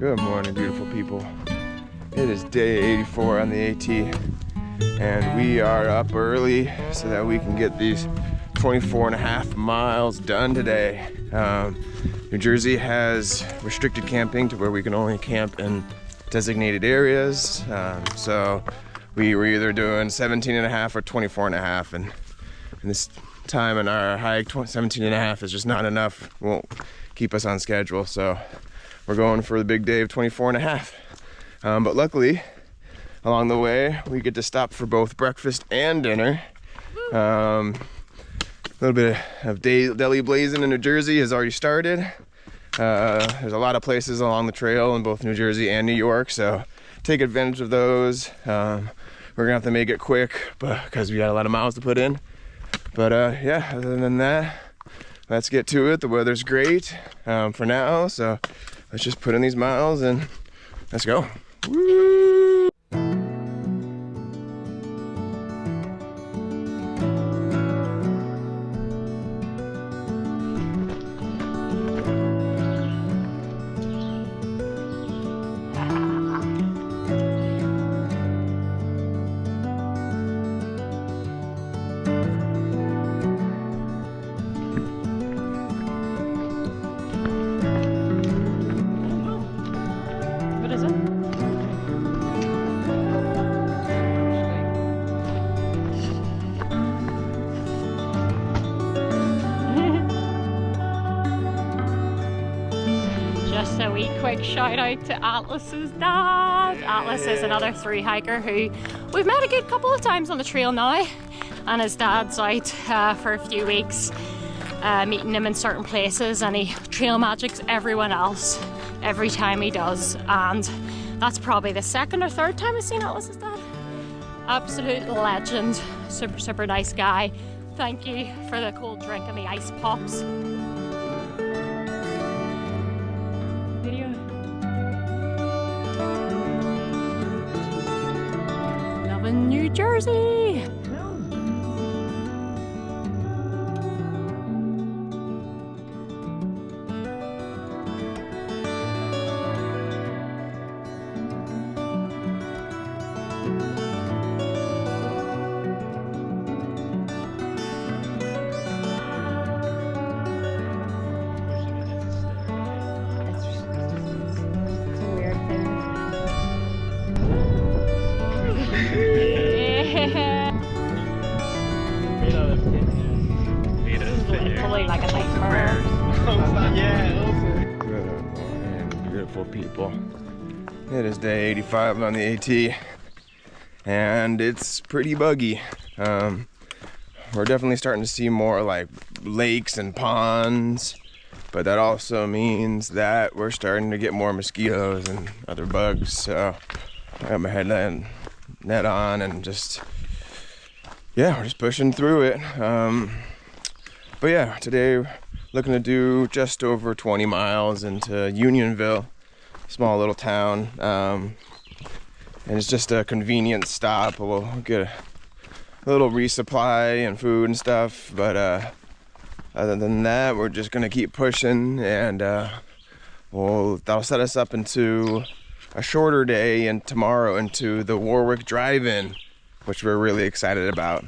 Good morning, beautiful people. It is day 84 on the AT, and we are up early so that we can get these 24.5 miles done today. New Jersey has restricted camping to where we can only camp in designated areas. So we were either doing 17.5 or 24.5, and this time in our hike, 17.5 is just not enough. Won't keep us on schedule, so we're going for the big day of 24.5. But luckily, along the way, we get to stop for both breakfast and dinner. A little bit of deli blazing in New Jersey has already started. There's a lot of places along the trail in both New Jersey and New York, so take advantage of those. We're gonna have to make it quick because we got a lot of miles to put in. But yeah, other than that, let's get to it. The weather's great for now, so let's just put in these miles and let's go. Woo! Just a wee quick shout out to Atlas's dad. Atlas is another thru hiker who we've met a good couple of times on the trail now, and his dad's out for a few weeks meeting him in certain places, and he trail magics everyone else every time he does, and that's probably the second or third time I've seen Atlas's dad. Absolute legend, super nice guy. Thank you for the cold drink and the ice pops. Video. Loving New Jersey. Like a nightmare. Good morning, beautiful people. It is day 85 on the AT, and it's pretty buggy. We're definitely starting to see more like lakes and ponds, but that also means that we're starting to get more mosquitoes and other bugs. So I got my headlamp net on and just, yeah, we're just pushing through it. But yeah, today we're looking to do just over 20 miles into Unionville, small little town. And it's just a convenient stop. We'll get a little resupply and food and stuff. But other than that, we're just gonna keep pushing, and that'll set us up into a shorter day and tomorrow into the Warwick Drive-In, which we're really excited about.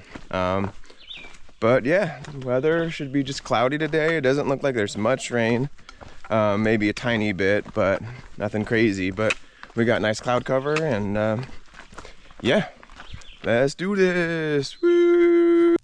But yeah, the weather should be just cloudy today. It doesn't look like there's much rain, maybe a tiny bit, but nothing crazy. But we got nice cloud cover, and yeah, let's do this. Woo!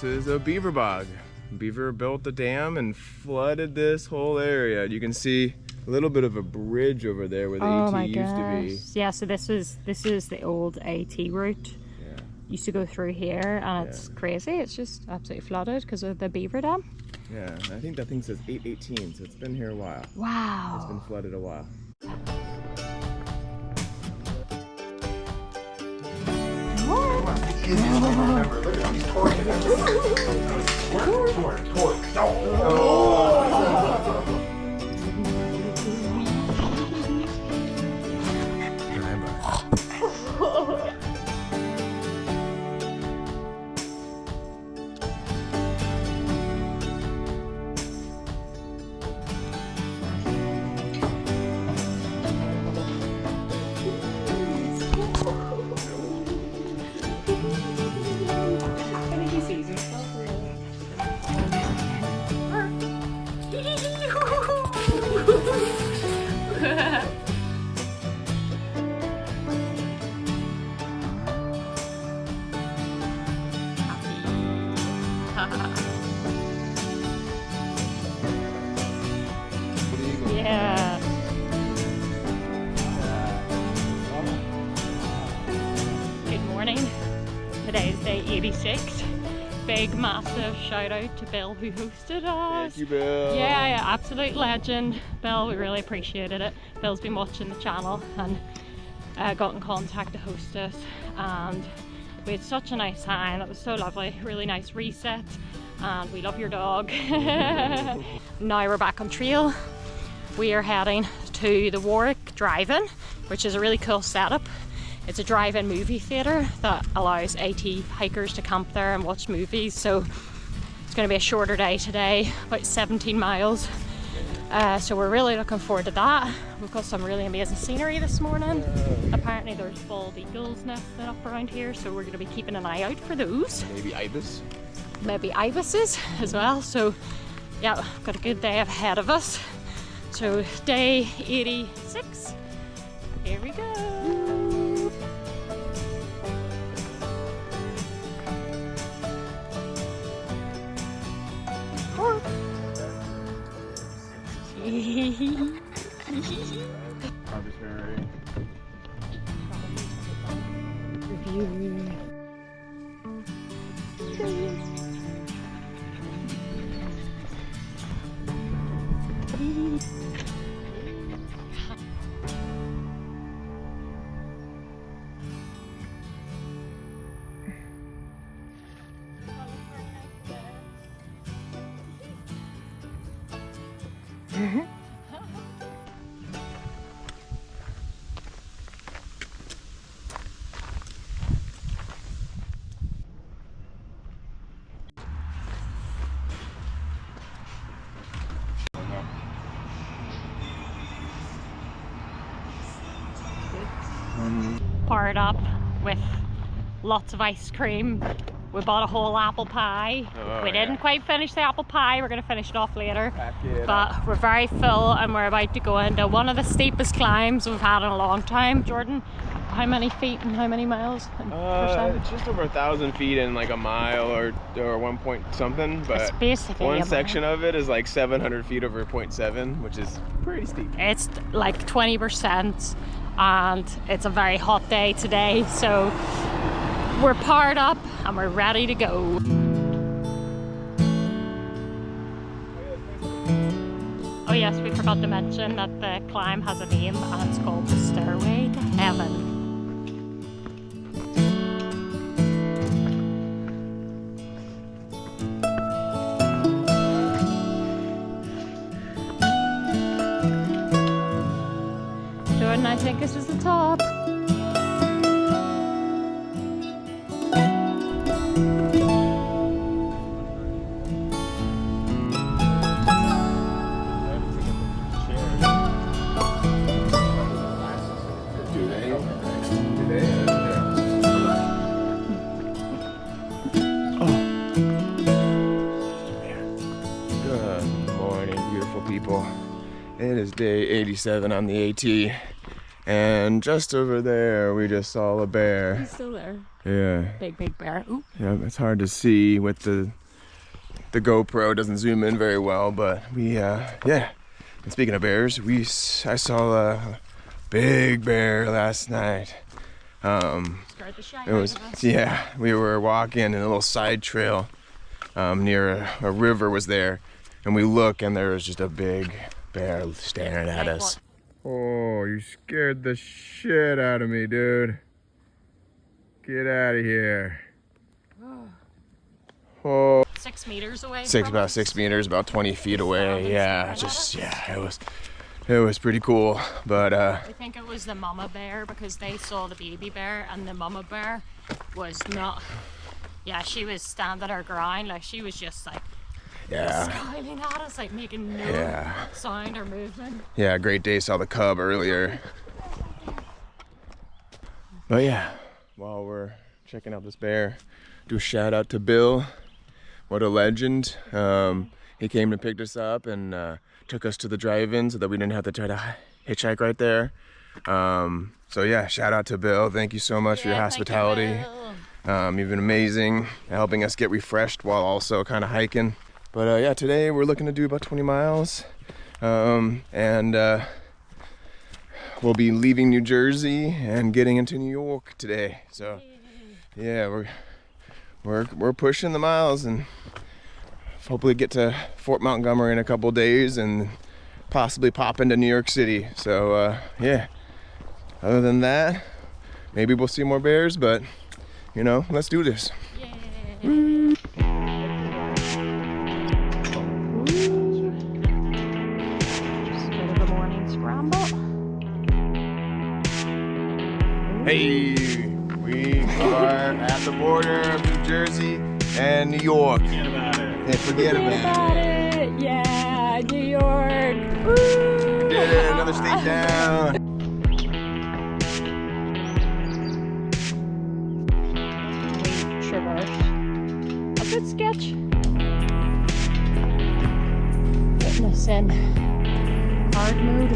this is a beaver bog. Beaver built a dam and flooded this whole area. You can see a little bit of a bridge over there where the AT used to be. Yeah, so this is the old AT route. Yeah. Used to go through here, and it's crazy. It's just absolutely flooded because of the beaver dam. Yeah, I think that thing says 818, so it's been here a while. Wow. It's been flooded a while. Yeah. Good morning. Today's day 86. Big massive shout out to Bill who hosted us. Thank you, Bill. Yeah, absolute legend. Bill, we really appreciated it. Bill's been watching the channel and got in contact to host us, and we had such a nice time. It was so lovely. Really nice reset, and we love your dog. Now we're back on trail. We are heading to the Warwick Drive-In, which is a really cool setup. It's a drive-in movie theatre that allows AT hikers to camp there and watch movies. So it's going to be a shorter day today, about 17 miles. So we're really looking forward to that. We've got some really amazing scenery this morning. Apparently there's bald eagles nesting up around here, so we're going to be keeping an eye out for those. Maybe ibis. Maybe ibises as well. So yeah, we've got a good day ahead of us. So day 86, here we go. Arbitrary. Review. Powered up with lots of ice cream. We bought a whole apple pie. We didn't quite finish the apple pie. We're going to finish it off later. But we're very full and we're about to go into one of the steepest climbs we've had in a long time. Jordan, how many feet and how many miles? It's just over 1,000 feet in like a mile or 1 point something. But it's basically one section of it is like 700 feet over 0.7, which is pretty steep. It's like 20%. And it's a very hot day today, so we're powered up and we're ready to go. Oh yes, we forgot to mention that the climb has a name and it's called the Stairway to Heaven. Jordan, I think this is the top. Good morning, beautiful people. It is day 87 on the AT. And just over there, we just saw a bear. He's still there. Yeah. Big bear. Ooh. Yeah, it's hard to see with the GoPro. It doesn't zoom in very well, but we yeah. And speaking of bears, I saw a big bear last night. Scared the shit It was, out of us. yeah, we were walking in a little side trail near a river was there, and we look and there was just a big bear staring at us. Oh, you scared the shit out of me, dude. Get out of here. Oh. 6 meters away. About 6 meters, about 20 feet away. Yeah, it was pretty cool. But I think it was the mama bear because they saw the baby bear, and the mama bear was not. Yeah, she was standing her ground, like she was just like smiling at us, like making no sound or movement. Yeah, Great Day saw the cub earlier. But yeah, while we're checking out this bear, do a shout out to Bill. What a legend. He came and picked us up and took us to the drive-in so that we didn't have to try to hitchhike right there. So yeah, shout out to Bill. Thank you so much for your hospitality. You've been amazing, helping us get refreshed while also kind of hiking. But yeah, today we're looking to do about 20 miles. And we'll be leaving New Jersey and getting into New York today. So yeah, we're pushing the miles and hopefully get to Fort Montgomery in a couple days and possibly pop into New York City. So yeah, other than that, maybe we'll see more bears, but you know, let's do this. Yeah. Hey, we are at the border of New Jersey and New York. Forget about it. Yeah, forget about it. Yeah, New York. We did it, another state down. We traversed a bit sketch. Getting us in hard mode.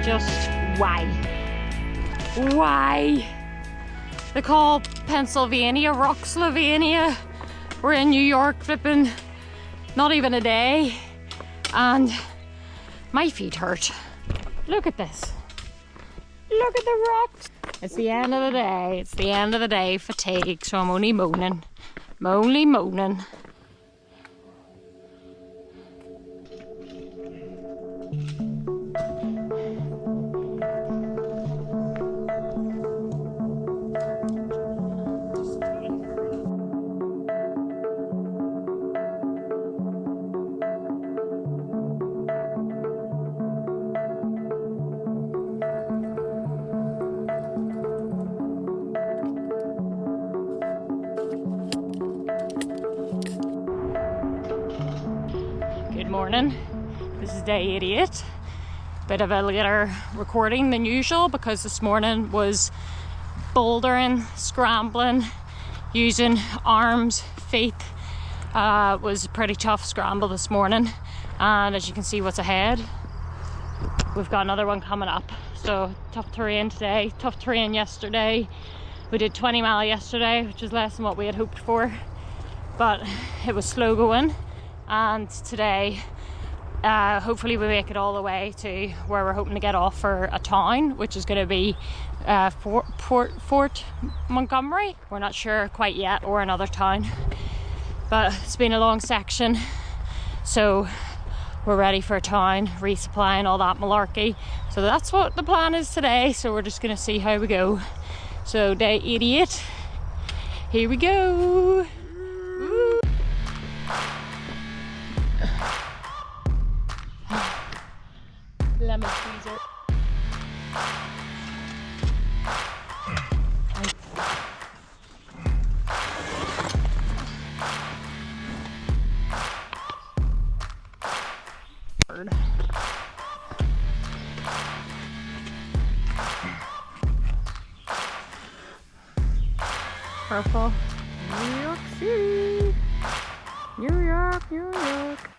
Just why? They call Pennsylvania Rockslovenia. We're in New York, flipping not even a day, and my feet hurt. Look at this. Look at the rocks. It's the end of the day. It's the end of the day. Fatigue. So I'm only moaning. Moaning. Good morning. This is day 88. Bit of a later recording than usual because this morning was bouldering, scrambling, using arms, feet. It was a pretty tough scramble this morning, and as you can see what's ahead, we've got another one coming up. So tough terrain today, tough terrain yesterday. We did 20 mile yesterday, which is less than what we had hoped for, but it was slow going. And today, hopefully we make it all the way to where we're hoping to get off for a town, which is going to be Fort Montgomery. We're not sure quite yet, or another town, but it's been a long section, so we're ready for a town, resupplying all that malarkey. So that's what the plan is today, so we're just going to see how we go. So day 88, here we go. Woo. lemon squeezer. Purple. New York City. New York, New York.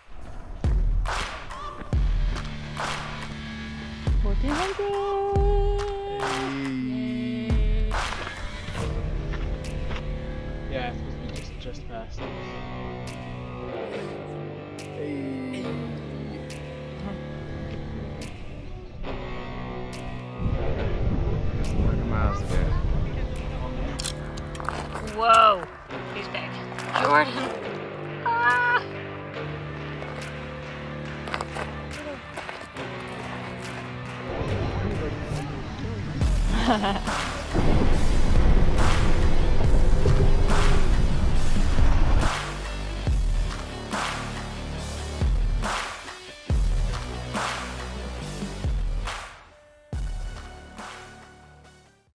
Hunky. Yay. Yeah, it's just past. Hey. Just 20 miles ago. Whoa, he's big. Jordan. Ah.